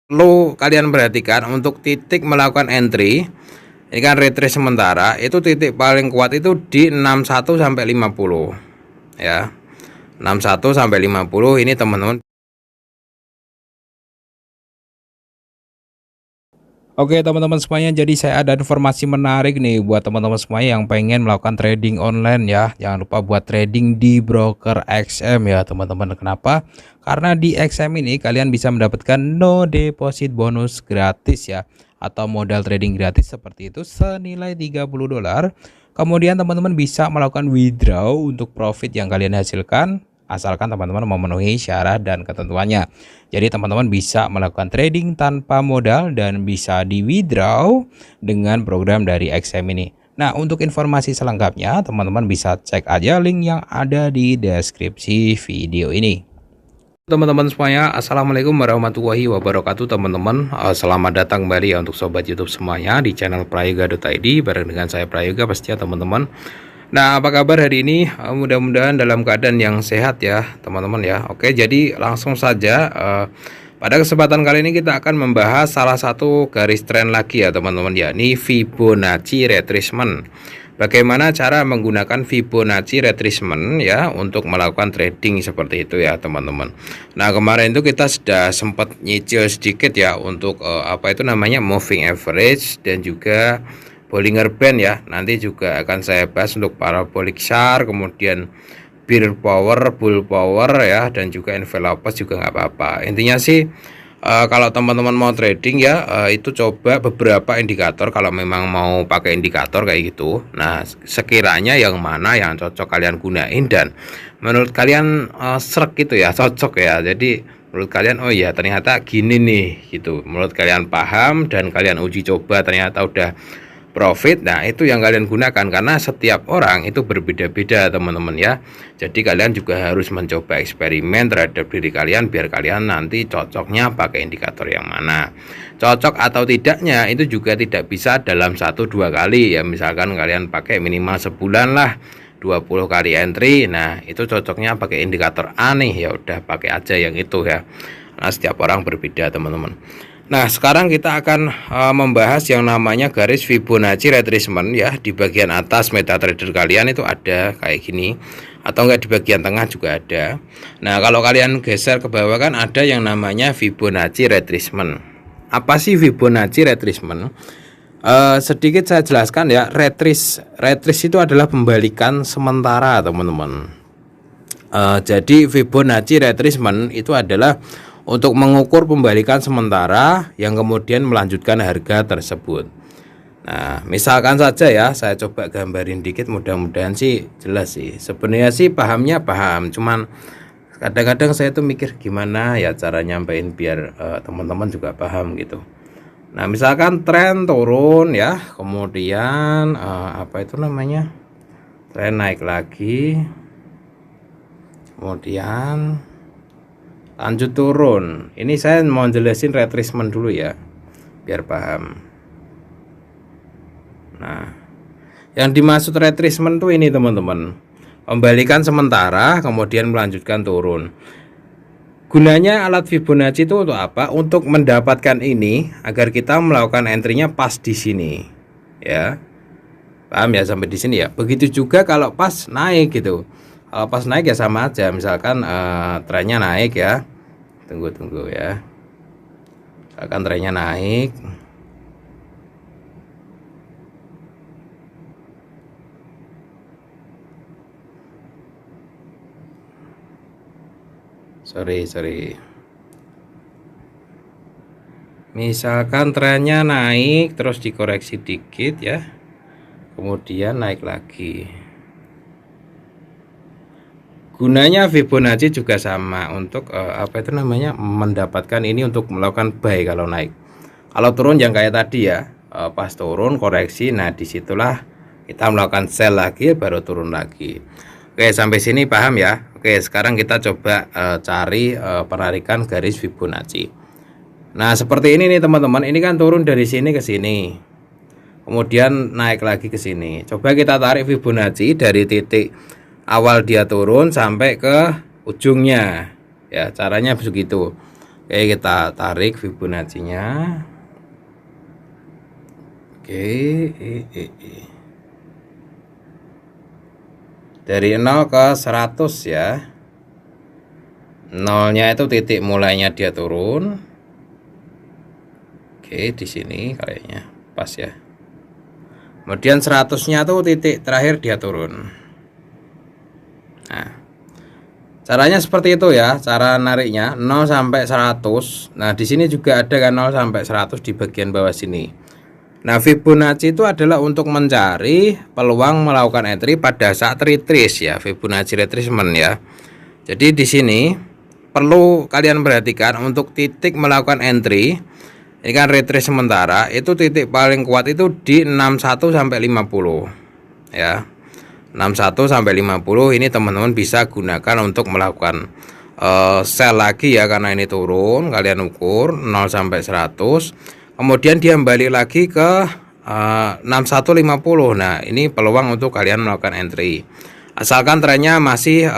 Perlu kalian perhatikan untuk titik melakukan entry. Ini kan retrace sementara, itu titik paling kuat itu di 61 sampai 50 ya. 61 sampai 50 ini teman-teman. Oke teman-teman semuanya, jadi saya ada informasi menarik nih buat teman-teman semuanya yang pengen melakukan trading online ya. Jangan lupa buat trading di broker XM ya teman-teman. Kenapa? Karena di XM ini kalian bisa mendapatkan no deposit bonus gratis ya, atau modal trading gratis seperti itu senilai $30. Kemudian teman-teman bisa melakukan withdraw untuk profit yang kalian hasilkan, asalkan teman-teman memenuhi syarat dan ketentuannya. Jadi teman-teman bisa melakukan trading tanpa modal dan bisa di withdraw dengan program dari XM ini. Nah, untuk informasi selengkapnya teman-teman bisa cek aja link yang ada di deskripsi video ini. Teman-teman semuanya, assalamualaikum warahmatullahi wabarakatuh teman-teman. Selamat datang kembali ya untuk sobat YouTube semuanya di channel prayoga.id bareng dengan saya Prayoga pastinya teman-teman. Nah, apa kabar hari ini? Mudah-mudahan dalam keadaan yang sehat ya teman-teman ya. Oke, jadi langsung saja pada kesempatan kali ini kita akan membahas salah satu garis tren lagi ya teman-teman, yakni Fibonacci retracement. Bagaimana cara menggunakan Fibonacci retracement ya untuk melakukan trading seperti itu ya teman-teman. Nah, kemarin itu kita sudah sempat nyicil sedikit ya untuk apa itu namanya moving average dan juga Bollinger Band ya. Nanti juga akan saya bahas untuk parabolic SHAR, kemudian bear power, bull power ya, dan juga envelopes juga nggak apa-apa. Intinya sih kalau teman-teman mau trading ya, itu coba beberapa indikator kalau memang mau pakai indikator kayak gitu. Nah, sekiranya yang mana yang cocok kalian gunain dan menurut kalian srek gitu ya, cocok ya. Jadi menurut kalian oh ya ternyata gini nih gitu. Menurut kalian paham dan kalian uji coba ternyata udah profit. Nah, itu yang kalian gunakan karena setiap orang itu berbeda-beda teman-teman ya. Jadi kalian juga harus mencoba eksperimen terhadap diri kalian biar kalian nanti cocoknya pakai indikator yang mana. Cocok atau tidaknya itu juga tidak bisa dalam 1-2 kali ya. Misalkan kalian pakai minimal sebulan lah 20 kali entry. Nah, itu cocoknya pakai indikator A nih, ya udah pakai aja yang itu ya. Nah, setiap orang berbeda teman-teman. Nah, sekarang kita akan membahas yang namanya garis Fibonacci retracement ya. Di bagian atas MetaTrader kalian itu ada kayak gini, atau enggak di bagian tengah juga ada. Nah, kalau kalian geser ke bawah kan ada yang namanya Fibonacci retracement. Apa sih Fibonacci retracement? Sedikit saya jelaskan ya. Retrace itu adalah pembalikan sementara teman-teman. Jadi Fibonacci retracement itu adalah untuk mengukur pembalikan sementara yang kemudian melanjutkan harga tersebut. Nah, misalkan saja ya, saya coba gambarin dikit, mudah-mudahan sih jelas sih. Sebenarnya sih pahamnya paham, cuman kadang-kadang saya tuh mikir gimana ya cara nyampein biar teman-teman juga paham gitu. Nah, misalkan tren turun ya, kemudian apa itu namanya? Tren naik lagi. Kemudian lanjut turun. Ini saya mau jelasin retracement dulu ya biar paham. Nah, yang dimaksud retracement tuh ini teman-teman, pembalikan sementara kemudian melanjutkan turun. Gunanya alat Fibonacci itu untuk apa? Untuk mendapatkan ini agar kita melakukan entry-nya pas di sini ya. Paham ya sampai di sini ya. Begitu juga kalau pas naik gitu. Kalau pas naik ya sama aja, misalkan trennya naik ya, tunggu ya, misalkan trennya naik, sorry, misalkan trennya naik terus dikoreksi dikit ya, kemudian naik lagi. Gunanya Fibonacci juga sama untuk apa itu namanya, mendapatkan ini untuk melakukan buy kalau naik. Kalau turun yang kayak tadi ya, pas turun koreksi, nah disitulah kita melakukan sell lagi baru turun lagi. Oke, sampai sini paham ya. Oke, sekarang kita coba cari penarikan garis Fibonacci. Nah, seperti ini nih teman-teman. Ini kan turun dari sini ke sini, kemudian naik lagi ke sini. Coba kita tarik Fibonacci dari titik awal dia turun sampai ke ujungnya ya, caranya begitu. Oke, kita tarik Fibonacci-nya. Oke, dari 0 ke 100 ya. Nolnya itu titik mulainya dia turun. Oke, di sini kayaknya pas ya. Kemudian 100-nya tuh titik terakhir dia turun. Nah, caranya seperti itu ya, cara nariknya 0 sampai 100. Nah, di sini juga ada kan 0 sampai 100 di bagian bawah sini. Nah, Fibonacci itu adalah untuk mencari peluang melakukan entry pada saat retrace ya, Fibonacci retracement ya. Jadi di sini perlu kalian perhatikan untuk titik melakukan entry. Ini kan retrace sementara, itu titik paling kuat itu di 61 sampai 50 ya. 61 sampai 50 ini teman-teman bisa gunakan untuk melakukan sell lagi ya, karena ini turun, kalian ukur 0 sampai 100. Kemudian dia balik lagi ke 6150. Nah, ini peluang untuk kalian melakukan entry. Asalkan trennya masih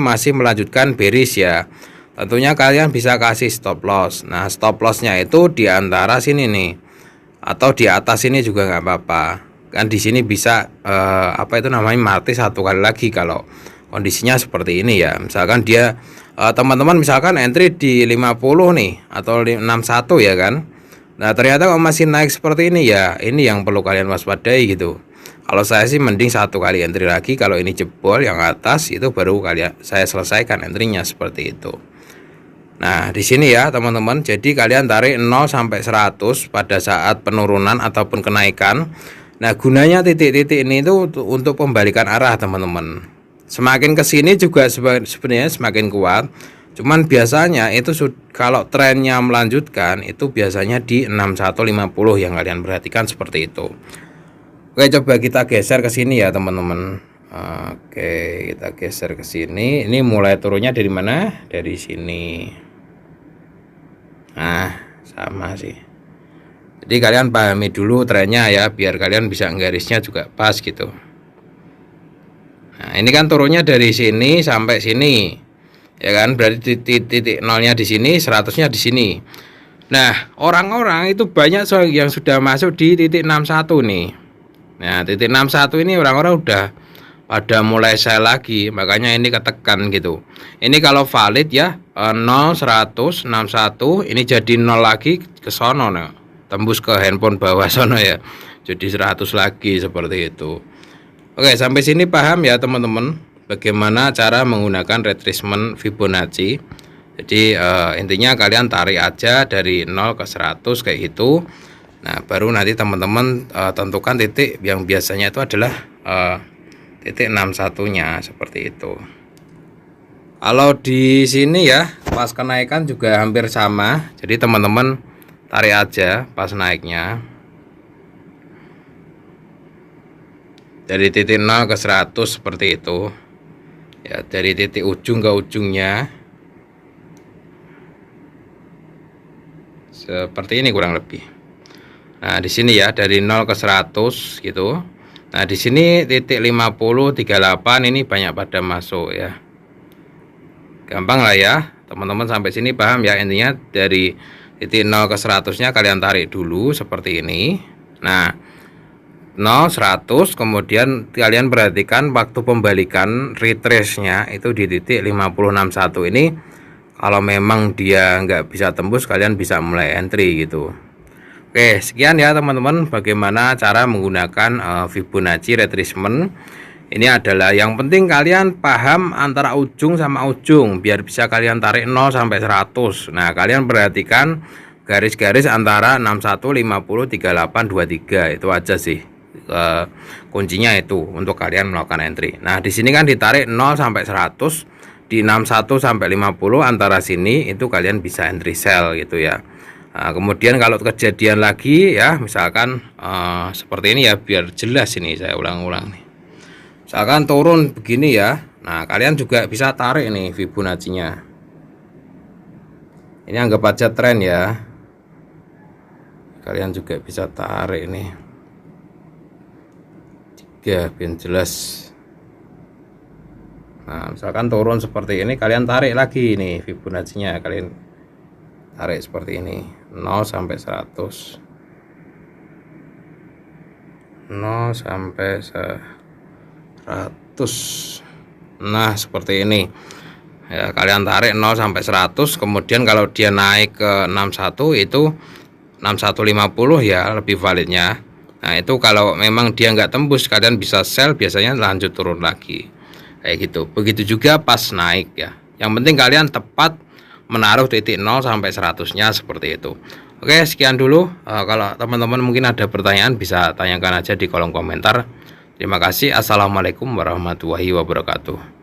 masih melanjutkan bearish ya. Tentunya kalian bisa kasih stop loss. Nah, stop lossnya itu di antara sini nih, atau di atas ini juga nggak apa-apa. Kan di sini bisa mati satu kali lagi kalau kondisinya seperti ini ya. Misalkan dia teman-teman misalkan entry di 50 nih atau 61 ya kan. Nah, ternyata kalau masih naik seperti ini ya, ini yang perlu kalian waspadai gitu. Kalau saya sih mending satu kali entry lagi, kalau ini jebol yang atas itu baru saya selesaikan entry-nya seperti itu. Nah, di sini ya teman-teman, jadi kalian tarik 0 sampai 100 pada saat penurunan ataupun kenaikan. Nah, gunanya titik-titik ini itu untuk pembalikan arah teman-teman. Semakin ke sini juga sebenarnya semakin kuat. Cuman biasanya itu kalau trennya melanjutkan itu biasanya di 6150 yang kalian perhatikan seperti itu. Oke, coba kita geser ke sini ya teman-teman. Oke, kita geser ke sini. Ini mulai turunnya dari mana? Dari sini. Nah, sama sih. Jadi kalian pahami dulu trennya ya, biar kalian bisa garisnya juga pas gitu. Nah, ini kan turunnya dari sini sampai sini. Ya kan, berarti titik nolnya di sini, 100-nya di sini. Nah, orang-orang itu banyak yang sudah masuk di titik 61 nih. Nah, titik 61 ini orang-orang udah pada mulai sell lagi, makanya ini ketekan gitu. Ini kalau valid ya 0 100 61, ini jadi 0 lagi ke sono nih. Tembus ke handphone bawah sono ya. Jadi 100 lagi seperti itu. Oke, sampai sini paham ya teman-teman bagaimana cara menggunakan retracement Fibonacci. Jadi intinya kalian tarik aja dari 0 ke 100 kayak gitu. Nah, baru nanti teman-teman tentukan titik yang biasanya itu adalah titik 61-nya seperti itu. Kalau di sini ya pas kenaikan juga hampir sama. Jadi teman-teman tarik aja pas naiknya. Dari titik 0 ke 100 seperti itu. Ya, dari titik ujung ke ujungnya. Seperti ini kurang lebih. Nah, di sini ya dari 0 ke 100 gitu. Nah, di sini titik 50 38 ini banyak pada masuk ya. Gampang lah ya. Teman-teman sampai sini paham ya, intinya dari titik 0 ke 100-nya kalian tarik dulu seperti ini. Nah, 0 100, kemudian kalian perhatikan waktu pembalikan retrace-nya itu di titik 5061 ini. Kalau memang dia nggak bisa tembus, kalian bisa mulai entry gitu. Oke, sekian ya teman-teman bagaimana cara menggunakan Fibonacci retracement. Ini adalah yang penting kalian paham antara ujung sama ujung biar bisa kalian tarik 0 sampai 100. Nah, kalian perhatikan garis-garis antara 61 50 38 23 itu aja sih. Kuncinya itu untuk kalian melakukan entry. Nah, di sini kan ditarik 0 sampai 100, di 61 sampai 50 antara sini itu kalian bisa entry sell gitu ya. Nah, kemudian kalau kejadian lagi ya, misalkan seperti ini ya, biar jelas ini saya ulang-ulang nih. Misalkan turun begini ya. Nah, kalian juga bisa tarik nih Fibonacci-nya. Ini anggap aja tren ya. Kalian juga bisa tarik nih. Ya, biar jelas. Nah, misalkan turun seperti ini, kalian tarik lagi nih Fibonacci-nya, kalian tarik seperti ini, 0 sampai 100, 0 sampai 100. Nah, seperti ini ya, kalian tarik 0 sampai 100, kemudian kalau dia naik ke 61 itu 6150 ya lebih validnya. Nah, itu kalau memang dia nggak tembus, kalian bisa sell, biasanya lanjut turun lagi kayak gitu. Begitu juga pas naik ya, yang penting kalian tepat menaruh titik 0 sampai 100-nya seperti itu. Oke, sekian dulu. Kalau teman-teman mungkin ada pertanyaan bisa tanyakan aja di kolom komentar. Terima kasih. Assalamualaikum warahmatullahi wabarakatuh.